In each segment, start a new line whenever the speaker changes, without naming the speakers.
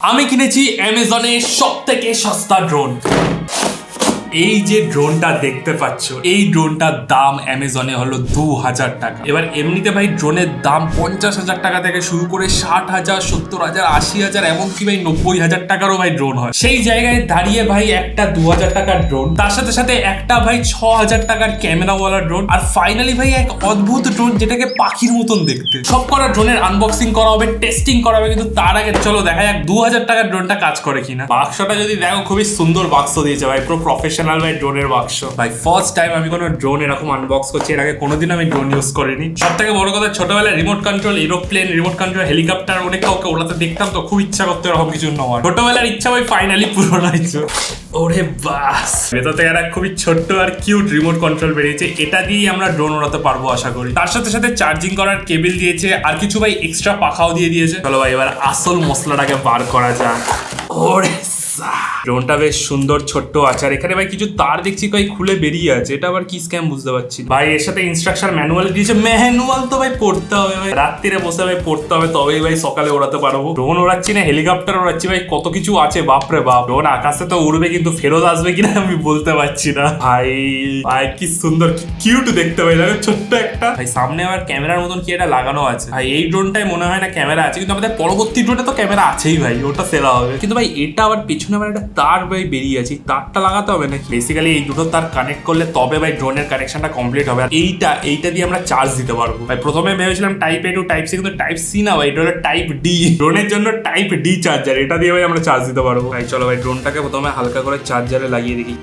আমি কিনেছি অ্যামাজনের সবথেকে সস্তা ড্রোন। এই যে ড্রোনটা দেখতে পাচ্ছ, এই ড্রোনটার দাম অ্যামাজনে হলো 2000 টাকা। এবার এমনিতে ভাই ড্রোনের দাম 50,000 টাকা থেকে শুরু করে 60,000, 70,000, 80,000, এমনকি ভাই 90,000 টাকারও ভাই ড্রোন হয়। সেই জায়গায় দাঁড়িয়ে ভাই একটা 2000 টাকার ড্রোন, তার সাথে সাথে একটা ভাই 6000 টাকার ক্যামেরাওয়ালা ড্রোন, আর ফাইনালি ভাই এক অদ্ভুত ড্রোন যেটাকে পাখির মতন দেখতে। সব করা ড্রোনের আনবক্সিং করা হবে, টেস্টিং করা হবে, কিন্তু তার আগে চলো দেখা যাক 2000 টাকার ড্রোনটা কাজ করে কিনা। বাক্সটা যদি দেখো, খুবই সুন্দর বাক্স দিয়েছে ভাই, পুরো প্রফেশনাল ভাই ড্রোনের বাক্স। ভাই ফার্স্ট টাইম আমি কোনো ড্রোন এরকম আনবক্স করছি, এর আগে কোনোদিন আমি ড্রোন ইউজ করিনি। সব থেকে বড় কথা, ছোটবেলায় remote control aeroplane, remote control helicopter অনেক কাউকে ওড়াতে দেখতাম, তো খুব ইচ্ছা করতো এরকম কিছু নেওয়ার। ছোটবেলার ইচ্ছা ভাই ফাইনালি পূরণ হয়েছে। ওরে বাস, ভেতর থেকে একটা খুবই ছোট্ট আর কিউট রিমোট কন্ট্রোল বেরিয়েছে, এটা দিয়েই আমরা ড্রোন ওড়াতে পারবো আশা করি। তার সাথে সাথে চার্জিং করার কেবল দিয়েছে, আর কিছু ভাই এক্সট্রা পাখাও দিয়ে দিয়েছে। চলো ভাই এবার আসল মশলাটাকে বার করা যাক। ওরে ড্রোনটা বেশ সুন্দর ছোট্ট আছে, আর এখানে ভাই কিছু তার দেখছি ভাই খুলে বেরিয়ে আছে, এটা আবার কি স্ক্যাম বুঝতে পারছি ভাই। এর সাথে ইনস্ট্রাকশন ম্যানুয়াল দিয়েছে, ম্যানুয়াল তো ভাই পড়তে হবে ভাই, রাত্রিরে বসে ভাই পড়তে হবে, তবেই ভাই সকালে ওড়াতে পারবো। ড্রোন ওড়াচ্ছি না হেলিকপ্টার ওড়াচ্ছি ভাই, কত কিছু আছে বাপরে বাপ। ড্রোন আকাশে তো উড়বে, কিন্তু ফেরত আসবে কিনা আমি বলতে পারছি না ভাই। ভাই কি সুন্দর, কি কিউট দেখতে ভাই লাগে, ছোট্ট একটা। ভাই সামনে আবার ক্যামেরার মতন কি এটা লাগানো আছে ভাই। এই ড্রোনটাই মনে হয় না ক্যামেরা আছে, কিন্তু আমাদের পরবর্তী ড্রোনে তো ক্যামেরা আছেই ভাই, ওটা সেরা হবে। কিন্তু ভাই এটা আবার পিছনে আবার একটা তার ভাই বেরিয়ে আছে, তারটা লাগাতে হবে নাকি? বেসিক্যালি এই দুটো তার কানেক্ট করলে তবে ভাই ড্রোনের কানেকশনটা কমপ্লিট হবে। আর এইটা দিয়ে আমরা চার্জ দিতে পারবো ভাই। প্রথমে ভেবেছিলাম টাইপ এ টু টাইপ সি, কিন্তু টাইপ সি না ভাই, এটা হলো টাইপ ডি। ড্রোনের জন্য টাইপ ডি চার্জার, এটা দিয়ে ভাই আমরা চার্জ দিতে পারবো ভাই। চলো ভাই ড্রোনটাকে প্রথমে হালকা করে চার্জারে লাগিয়ে দেখি।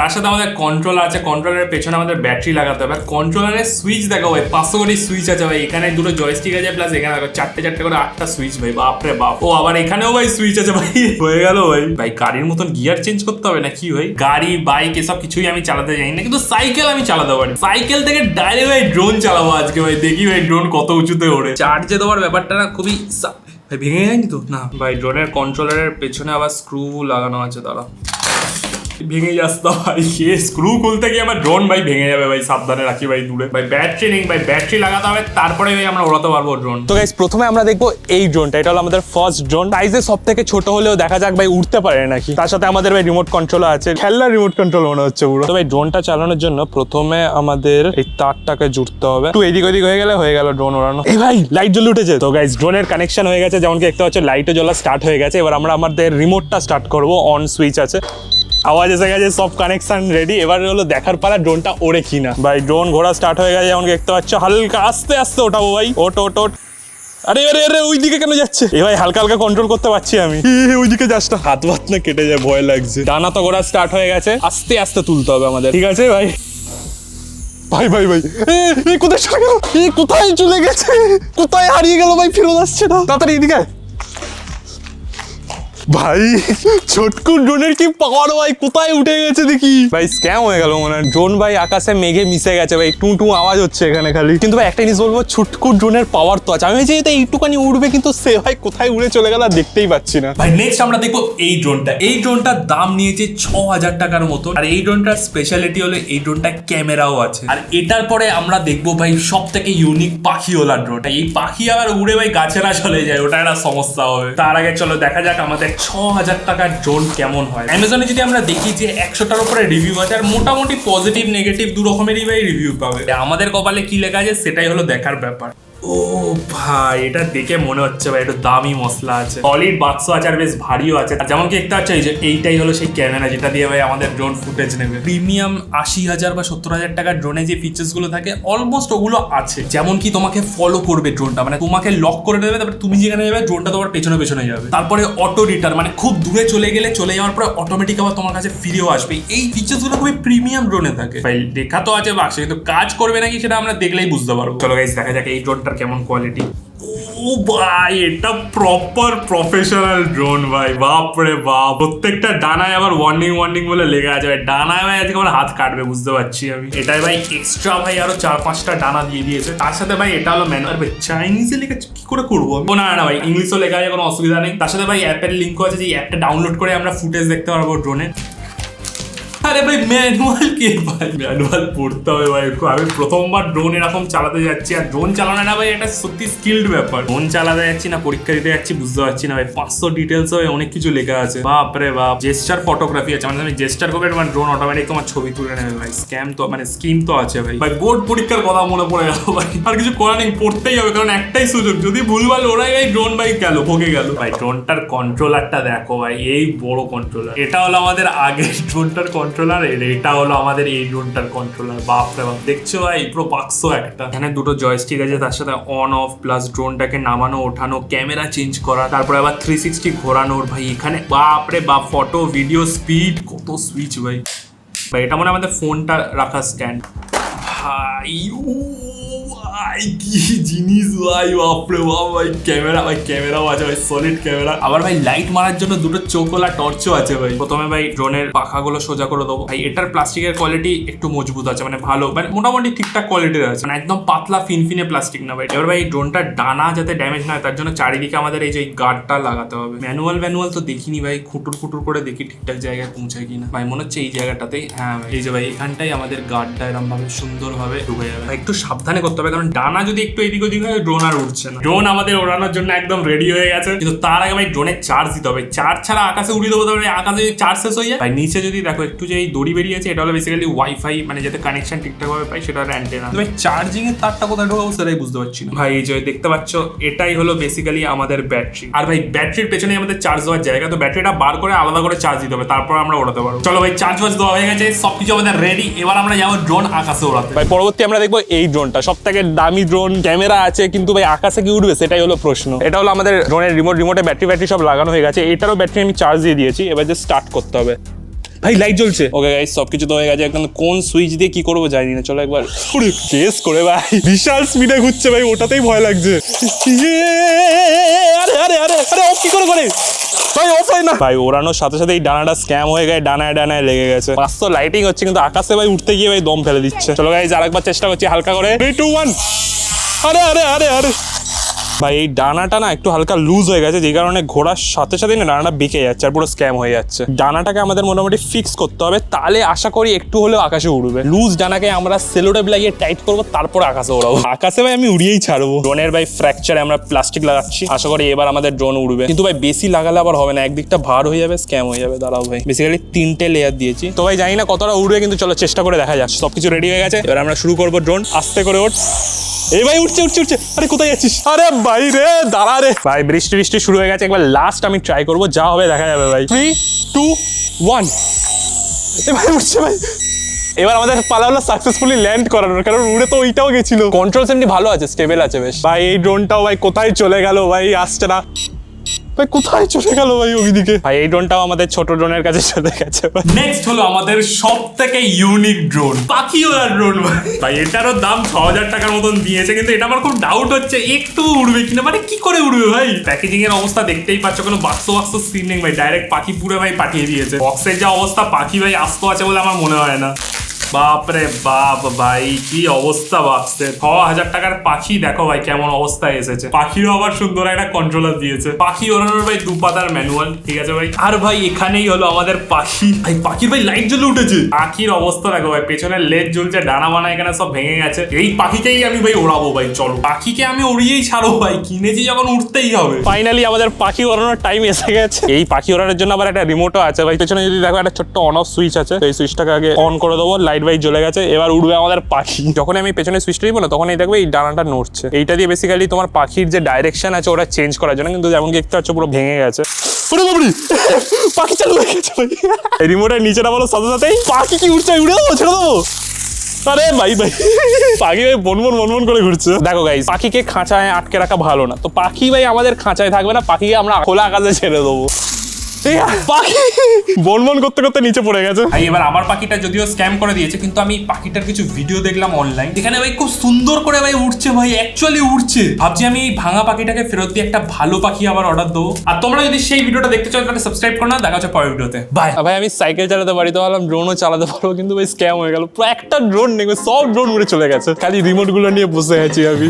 তার সাথে আমাদের কন্ট্রোল আছে, কন্ট্রোলারের পেছনে আমাদের ব্যাটারি লাগাতে হবে। কন্ট্রোলারের সুইচ দেখো ভাই, 500 কোটি সুইচ আছে ভাই। এখানে দুটো জয়স্টিক আছে, প্লাস এখানে চারটে করে 8টা সুইচ ভাই, বাপরে বাপ। ও আবার এখানেও ভাই সুইচ আছে ভাই, হয়ে গেল ভাই। ভাই গাড়ির মতন গিয়ার চেঞ্জ করতে হবে না কি ভাই? গাড়ি বাইক এসব কিছুই আমি চালাতে জানি না, কিন্তু সাইকেল আমি চালাতে পারি। সাইকেল থেকে ডাইরেক্ট ভাই ড্রোন চালাবো আজকে ভাই, দেখি ভাই ড্রোন কত উঁচুতে ওড়ে। চার্জে দেওয়ার ব্যাপারটা না খুবই ভাই, ভেঙে যায়নি তো না ভাই? ড্রোনের কন্ট্রোলারের পেছনে আবার স্ক্রু লাগানো আছে, দাঁড়া ভেঙে যাচ্ছে ভাই। স্ক্রু খুলতে গিয়ে আমার ড্রোন ভাই ভেঙে যাবে ভাই, সাবধানে রাখি ভাই দূরে। ভাই ব্যাটারি নেই ভাই, ব্যাটারি লাগাতে হবে, তারপরে ভাই আমরা ওড়াতে পারবো ড্রোন।
তো গাইস প্রথমে আমরা দেখবো এই ড্রোনটা, এটা হলো আমাদের ফার্স্ট ড্রোন। সাইজে সব থেকে ছোট হলেও দেখা যাক ভাই উঠতে পারে নাকি। তার সাথে আমাদের ভাই রিমোট কন্ট্রোল আছে, খেলনার রিমোট কন্ট্রোল মনে হচ্ছে পুরো। তো ভাই ড্রোনটা চালানোর জন্য প্রথমে আমাদের এই তারটাকে জুড়তে হবে, একটু এদিক ওদিক হয়ে গেল ড্রোন ওড়ানো। এই ভাই লাইট জ্বলে উঠেছে। তো গাইস ড্রোনের কানেকশন হয়ে গেছে, যেমন কি দেখতে পাচ্ছ লাইটও জ্বলা স্টার্ট হয়ে গেছে। এবার আমরা আমাদের রিমোটটা স্টার্ট করবো, অন সুইচ আছে, আওয়াজ এসে গেছে, সব কানেকশন রেডি। এবার হলো দেখার পালা ড্রোনটা ওড়ে কিনা। ভাই ড্রোন ঘোরা স্টার্ট হয়ে গেছে, যেমন দেখতে পাচ্ছ। হালকা আস্তে আস্তে ওঠাবো ভাই, ওট। আরে আরে আরে ওই দিকে কেন যাচ্ছে? এ ভাই হালকা হালকা কন্ট্রোল করতে পারছি আমি। ওই দিকে যাস না, হাত না কেটে যায়, ভয় লাগছে। ডানা তো ঘোরা স্টার্ট হয়ে গেছে, আস্তে আস্তে তুলতে হবে আমাদের, ঠিক আছে ভাই? ভাই কোথায় চলে গেল? কোথায় চলে গেছে? কোথায় হারিয়ে গেল ভাই? ফেরত আসছে না, তাড়াতাড়ি এদিকে। ভাই ছোটকু ড্রোনের কি পাওয়ার ভাই, কোথায় উঠে গেছে দেখি। ভাই স্ক্যাম হয়ে গেল মনে হয়। ড্রোন ভাই আকাশে মেঘে মিশে গেছে ভাই, টু আওয়াজ হচ্ছে এখানে খালি। কিন্তু ভাই একটা জিনিস বলবো, ছোটকু ড্রোনের পাওয়ার তো আছে। আমি ভেবেছি এটা এইটুকানি উড়বে, কিন্তু সে ভাই কোথায় উড়ে চলে গেল দেখতেই পাচ্ছি না
ভাই। নেক্সট আমরা দেখবো এই ড্রোনটা। এই ড্রোনটার দাম নিয়েছে 6000 টাকার মতো, আর এই ড্রোনটার স্পেশালিটি হলো এই ড্রোনটা ক্যামেরাও আছে। আর এটার পরে আমরা দেখবো ভাই সব থেকে ইউনিক পাখিওয়ালা ড্রোনটা। এই পাখি আবার উড়ে ভাই গাছে না চলে যায়, ওটা একটা সমস্যা হবে। তার আগে চলো দেখা যাক আমাদের 6000 টাকার ড্রোন কেমন হয়। অ্যামাজনে যদি আমরা দেখি যে 100টার উপরে রিভিউ আছে, আর মোটামুটি পজিটিভ নেগেটিভ দু রকমেরই ভাই রিভিউ পাবে। আমাদের কপালে কি লেখা আছে সেটাই হলো দেখার ব্যাপার। ও ভাই এটা দেখে মনে হচ্ছে ভাই একটু দামি মশলা আছে, সলিড বাক্স আছে, আর বেশ ভারীও আছে। আর যেমন কি দেখতে পাচ্ছ এই যে এইটাই হলো সেই ক্যামেরা যেটা দিয়ে ভাই আমাদের ড্রোন ফুটেজ নেবে। প্রিমিয়াম 80,000 বা 70,000 টাকার ড্রোনে যে ফিচার্স গুলো থাকে অলমোস্ট ওগুলো আছে। যেমন কি তোমাকে ফলো করবে ড্রোনটা, মানে তোমাকে লক করে দেবে, তারপরে তুমি যেখানে যাবে ড্রোনটা তোমার পেছনে যাবে। তারপরে অটো রিটার্ন, মানে খুব দূরে চলে যাওয়ার পরে অটোমেটিক আবার তোমার কাছে ফিরেও আসবে। এই ফিচার্স গুলো খুবই প্রিমিয়াম ড্রোনে থাকে ভাই। লেখা তো আছে বাক্সে, কিন্তু কাজ করবে নাকি সেটা আমরা দেখলেই বুঝতে পারবো। চলো গাইস দেখা যাক এই ড্রোনটার কেমন কোয়ালিটি। ও ভাই এটা প্রপার প্রফেশনাল ড্রোন ভাই, বাপরে বাপ। প্রত্যেকটা ডানায় আবার ওয়ার্নিং বলে লেগে আছে ভাই। ডানায় ভাই আজকে আমার হাত কাটবে বুঝতে পারছি আমি। এটাই ভাই এক্সট্রা ভাই আরো 4-5টা ডানা দিয়ে দিয়েছে। তার সাথে ভাই এটা হলো ম্যানুয়াল। ভাই চাইনিজে লেখা কি করে করবো? না ভাই ইংলিশও লেখা আছে, কোনো অসুবিধা নেই। তার সাথে ভাই অ্যাপের লিঙ্কও আছে, যে অ্যাপটা ডাউনলোড করে আমরা ফুটেজ দেখতে পারবো ড্রোনে। আরে ভাই ম্যানুয়াল কে ভাই, ম্যানুয়াল পড়তে হবে ভাই। আমি প্রথমবার ড্রোন এরকম চালাতে যাচ্ছি, আর ড্রোন চালানো না ভাই এটা সত্যি স্কিলড ব্যাপার। ড্রোন চালাতে যাচ্ছি না পরীক্ষা দিতে যাচ্ছি বুঝতে পারছি না ভাই। 500 ডিটেলস হয়, অনেক কিছু লেখা আছে, বাপ রে বাপ। জেস্টার ফটোগ্রাফি আছে, মানে আমি জেস্টার করবে মানে ড্রোন অটোমেটিক তোমার ছবি তুলে নেবে ভাই। স্ক্যাম তো মানে স্কিম তো আছে ভাই। ভাই বোর্ড পরীক্ষার কথা মনে পড়ে গেল ভাই। আর কিছু করার নেই, পড়তেই হবে, কারণ একটাই সুযোগ, যদি ভুলভাল ওরাই এই ড্রোন ভাই গেল, ভোগে গেল ভাই। ড্রোনটার কন্ট্রোলারটা দেখো ভাই, এই বড় কন্ট্রোলার। এটা হলো আমাদের আগের ড্রোনটার কন্ট্রোলার, এটা হলো আমাদের এই ড্রোনটার কন্ট্রোলার। বাপ রে বাপ, দেখছো ভাই পুরো বাক্স একটা। এখানে দুটো জয়স্টিক আছে, তার সাথে অন অফ প্লাস ড্রোনটাকে নামানো ওঠানো, ক্যামেরা চেঞ্জ করা, তারপরে আবার 360 ঘোরানোর ভাই। এখানে বাপ রে বাপ, ফটো ভিডিও স্পিড, কত সুইচ ভাই। ভাই এটা মানে আমাদের ফোনটা রাখা স্ট্যান্ড ভাই। ভাই কি জিনিস ভাই, বাপরে বাপ ভাই। ক্যামেরা ভাই, ক্যামেরাও আছে ভাই, সলিড ক্যামেরা। আবার ভাই লাইট মারার জন্য দুটো চৌকোলা টর্চও আছে ভাই। প্রথমে ভাই ড্রোনের পাখাগুলো সোজা করে দেবো ভাই। এটার প্লাস্টিকের কোয়ালিটি একটু মজবুত আছে, মানে ভালো, মানে মোটামুটি ঠিকঠাক কোয়ালিটির আছে, মানে একদম পাতলা ফিনফিনে প্লাস্টিক না ভাই। এবার ভাই ড্রোনটার ডানা যাতে ড্যামেজ না হয় তার জন্য চারিদিকে আমাদের এই যে গার্ডটা লাগাতে হবে। ম্যানুয়াল তো দেখিনি ভাই, খুঁটুর করে দেখি ঠিকঠাক জায়গায় পৌঁছায় কিনা ভাই। মনে হচ্ছে এই জায়গাটাতেই, হ্যাঁ ভাই এই যে ভাই এখানটাই আমাদের গার্ডটা এরকম ভাবে সুন্দরভাবে ঢুকে যাবে। একটু সাবধানে করতে হবে, কারণ ডানা যদি একটু এদিক ওদিক হয় ড্রোন আর উঠছে না। ড্রোন আমাদের ওড়ানোর জন্য একদম রেডি হয়ে গেছে, কিন্তু তার আগে ভাই ড্রোনের চার্জ দিতে হবে। চার্জ ছাড়া আকাশে উড়িয়ে দেবো, তাহলে আকাশে চার্জ শেষ হয়ে যায় ভাই। নিচে যদি দেখো একটু যে এই দড়ি বেরিয়েছে, এটা হলো বেসিক্যালি ওয়াইফাই, মানে যাতে কানেকশন ঠিকঠাক ভাবে পাই, সেটা হলো অ্যান্টেনা। ভাই চার্জিং এর তারটা কোথায় ঢোকাবো সেটাই বুঝতে পারছি না ভাই। এই যে দেখতে পাচ্ছ, এটাই হলো বেসিক্যালি আমাদের ব্যাটারি। আর ভাই ব্যাটারির পেছনে আমাদের চার্জ দেওয়ার জায়গা, তো ব্যাটারিটা বার করে আলাদা করে চার্জ দিতে হবে, তারপর আমরা ওড়াতে পারবো। চলো ভাই চার্জ বাজ দেওয়া হয়ে গেছে, সবকিছু আমাদের রেডি। এবার আমরা যাবো ড্রোন আকাশে ওড়াতে
ভাই। পরবর্তী আমরা দেখবো এই ড্রোনটা, সব থেকে দামি ড্রোন, ক্যামেরা আছে, কিন্তু ভাই আকাশে কি উঠবে সেটাই হলো প্রশ্ন। এটা হলো আমাদের ড্রোনের রিমোটে ব্যাটারি সব লাগানো হয়ে গেছে। এটারও ব্যাটারি আমি চার্জ দিয়ে দিয়েছি, এবার যে স্টার্ট করতে হবে। ভাই লাইট জ্বলছে, ওকে গাইস সবকিছু তো হয়ে গেছে। একদম কোন সুইচ দিয়ে কি করবো জানি না, চলো একবার কেস করে ভাই। বিশাল স্পিডে ঘুরছে ভাই, ওটাতেই ভয় লাগছে। আরে আরে আরে আরে অফ কি করে ভাই, অফ হয় না ভাই। ওড়ানোর সাথে সাথে এই ডানাটা স্ক্যাম হয়ে গেছে, ডানায় লেগে গেছে। পাঁচশো লাইটিং হচ্ছে, কিন্তু আকাশে ভাই উঠতে গিয়ে ভাই দম ফেলে দিচ্ছে। চলো গাইস আরেকবার চেষ্টা করছি হালকা করে, 3 2 1। আরে আরে আরে আরে ভাই এই ডানাটা না একটু হালকা লুজ হয়ে গেছে, যে কারণে ঘোরার সাথে সাথে না ডানাটা বেঁকে যাচ্ছে আর পুরো স্ক্যাম হয়ে যাচ্ছে। ডানাটাকে আমাদের মোটামুটি ফিক্স করতে হবে, তাহলে আশা করি একটু হলেও আকাশে উড়বে। লুজ ডানাকে আমরা সেলোটেপ লাগিয়ে টাইট করবো, তারপর আকাশে উড়াবো। আকাশে ভাই আমি উড়িয়েই ছাড়বো। ড্রোনের ভাই ফ্র্যাকচারে আমরা প্লাস্টিক লাগাচ্ছি, আশা করি এবার আমাদের ড্রোন উড়বে। কিন্তু ভাই বেশি লাগালে আবার হবে না, একদিকটা ভার হয়ে যাবে, স্ক্যাম হয়ে যাবে। দাঁড়াও ভাই, বেসিক্যালি 3টে লেয়ার দিয়েছি, তো ভাই জানি না কতটা উড়বে, কিন্তু চলো চেষ্টা করে দেখা যাক। সবকিছু রেডি হয়ে গেছে, এবার আমরা শুরু করবো। ড্রোন আস্তে করে ওঠ। এই ভাই উঠছে। আরে কোথায় যাচ্ছিস? আরে ভাই রে দাঁড়া রে ভাই। বৃষ্টি শুরু হয়ে গেছে, একবার লাস্ট আমি ট্রাই করবো, যা হবে দেখা যাবে ভাই। 3 2 1। এই ভাই উঠছে ভাই। এবার আমাদের পালা হলো সাকসেসফুলি ল্যান্ড করানোর, কারণ উড়ে তো ওইটাও গেছিল। কন্ট্রোল এমনি ভালো আছে, স্টেবল আছে বেশ। ভাই এই ড্রোনটাও ভাই কোথায় চলে গেল ভাই, আসছে না ভাই, কোথায় চলে গেল ভাই ওইদিকে। ভাই এই ড্রোনটাও আমাদের ছোট ড্রোনের কাছে চলে গেছে।
নেক্সট হলো আমাদের সব থেকে ইউনিক ড্রোন, পাখিওয়ালা ড্রোন ভাই। এটারও দাম 6000 টাকার মতন দিয়েছে, কিন্তু এটা আমার খুব ডাউট হচ্ছে একটু উড়বে কিনা, মানে কি করে উড়বে ভাই। প্যাকেজিং এর অবস্থা দেখতেই পাচ্ছ, কোনো বাক্স সিন নেই ভাই, ডাইরেক্ট পাখি পুরো ভাই পাঠিয়ে দিয়েছে। বক্সের যা অবস্থা, পাখি ভাই আস্ত আছে বলে আমার মনে হয় না। বাপরে বাপ ভাই, কি অবস্থা বাক্সের। 6000 টাকার পাখি দেখো ভাই কেমন অবস্থায় এসেছে। পাখিরও আবার সুন্দর একটা কন্ট্রোলার দিয়েছে। পাখি ওড়ানোর ভাই 2 পাতার ম্যানুয়াল, ঠিক আছে ভাই। আর ভাই এখানেই হলো আমাদের পাখি। ভাই পাখির ভাই লাইট জ্বলে উঠেছে। পাখির অবস্থা দেখো ভাই, পেছনের লেজ জ্বলছে, ডানা বানা এখানে সব ভেঙে গেছে। এই পাখিকেই আমি ভাই ওড়াবো ভাই। চলো পাখিকে আমি উড়িয়েই ছাড়বো ভাই, কিনেছি যখন উঠতেই হবে।
ফাইনালি আমাদের পাখি ওড়ানোর টাইম এসে গেছে। এই পাখি ওড়ানোর জন্য আবার একটা রিমোটও আছে ভাই। পেছনে যদি দেখো একটা ছোট্ট অন অফ সুইচ আছে, এই সুইচটাকে আগে অন করে দেবো, লাইট ভাই জ্বলে গেছে। এবার উড়বে আমাদের পাখি। যখন আমি পেছনে সুইচটা দিব না, তখন এই দেখবে এই ডানাটা নড়ছে। এইটা দিয়ে বেসিক্যালি তোমার পাখির যে ডাইরেকশন আছে ওটা চেঞ্জ করার জন্য, কিন্তু যেমন দেখতে পাচ্ছ পুরো ভেঙে গেছে। পাখি চালু হয়ে গেছে ভাই। এই রিমোটের নিচেটা বলো সাথে সাথেই পাখি কি উঠছে, উড়ে দেবো, ছেড়ে দেবো। আরে ভাই পাখি ভাই বনবন করে ঘুরছে। দেখো গাইস, পাখিকে খাঁচায় আটকে রাখা ভালো না, তো পাখি ভাই আমাদের খাঁচায় থাকবে না, পাখিকে আমরা খোলা আকাশে ছেড়ে দেবো। পাখি বনবন করতে করতে নিচে পড়ে গেছে।
এবার আমার পাখিটা যদিও স্ক্যাম করে দিয়েছে, কিন্তু আমি পাখিটার কিছু ভিডিও দেখলাম অনলাইন, এখানে ভাই খুব সুন্দর করে ভাই উঠছে ভাই, অ্যাকচুয়ালি উঠছে। ভাবছি আমি এই ভাঙা পাখিটাকে ফেরত দিয়ে একটা ভালো পাখি আবার অর্ডার দেবো। আর তোমরা যদি সেই ভিডিওটা দেখতে চাও তাহলে সাবস্ক্রাইব করো না। দেখা হচ্ছে পরের ভিডিওতে, বাই।
ভাই আমি সাইকেল চালাতে পারি, তো ভাবলাম ড্রোনও চালাতে পারবো, কিন্তু ভাই স্ক্যাম হয়ে গেল। পুরো একটা ড্রোন নেই, সব ড্রোন উড়ে চলে গেছে। খালি রিমোট গুলো নিয়ে বসে আছি আমি।